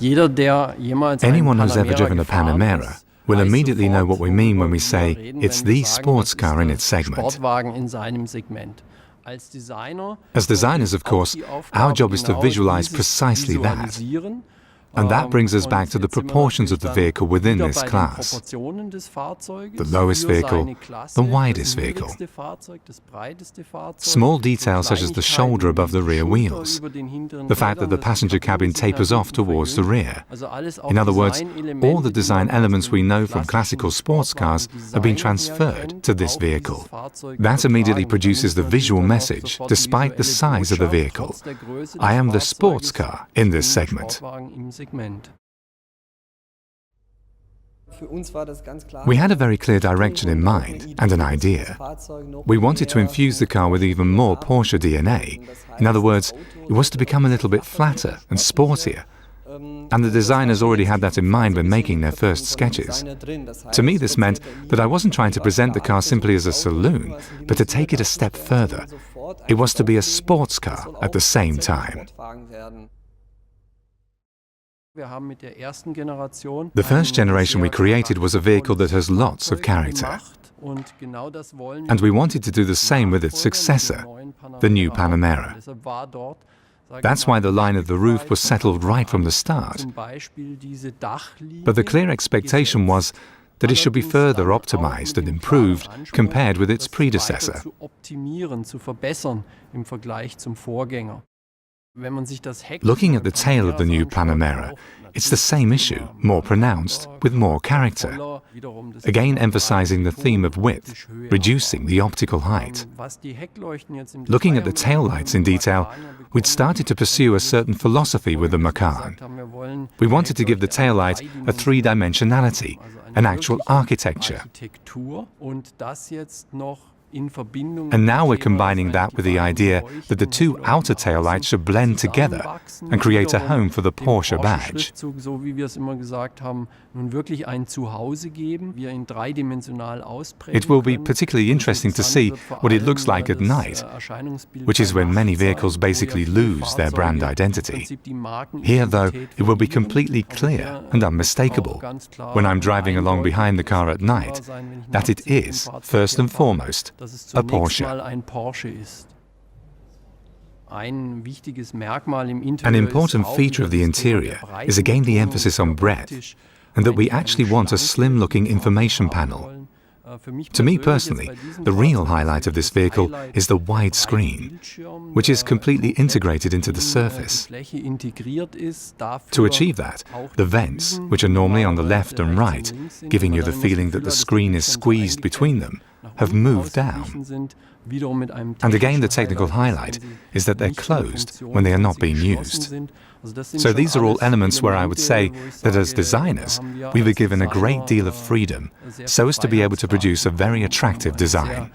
Anyone who's ever driven a Panamera will immediately know what we mean when we say it's the sports car in its segment. As designers, of course, our job is to visualize precisely that. And that brings us back to the proportions of the vehicle within this class. The lowest vehicle, the widest vehicle. Small details such as the shoulder above the rear wheels. The fact that the passenger cabin tapers off towards the rear. In other words, all the design elements we know from classical sports cars have been transferred to this vehicle. That immediately produces the visual message, despite the size of the vehicle. I am the sports car in this segment. We had a very clear direction in mind and an idea. We wanted to infuse the car with even more Porsche DNA. In other words, it was to become a little bit flatter and sportier. And the designers already had that in mind when making their first sketches. To me, this meant that I wasn't trying to present the car simply as a saloon, but to take it a step further. It was to be a sports car at the same time. The first generation we created was a vehicle that has lots of character. And we wanted to do the same with its successor, the new Panamera. That's why the line of the roof was settled right from the start. But the clear expectation was that it should be further optimized and improved compared with its predecessor. Looking at the tail of the new Panamera, it's the same issue, more pronounced, with more character. Again emphasizing the theme of width, reducing the optical height. Looking at the taillights in detail, we'd started to pursue a certain philosophy with the Macan. We wanted to give the taillight a three-dimensionality, an actual architecture. And now we're combining that with the idea that the two outer taillights should blend together and create a home for the Porsche badge. It will be particularly interesting to see what it looks like at night, which is when many vehicles basically lose their brand identity. Here, though, it will be completely clear and unmistakable when I'm driving along behind the car at night that it is, first and foremost, a Porsche. An important feature of the interior is again the emphasis on breadth, and that we actually want a slim-looking information panel. To me personally, the real highlight of this vehicle is the wide screen, which is completely integrated into the surface. To achieve that, the vents, which are normally on the left and right, giving you the feeling that the screen is squeezed between them, have moved down. And again, the technical highlight is that they're closed when they are not being used. So these are all elements where I would say that as designers, we were given a great deal of freedom so as to be able to produce a very attractive design.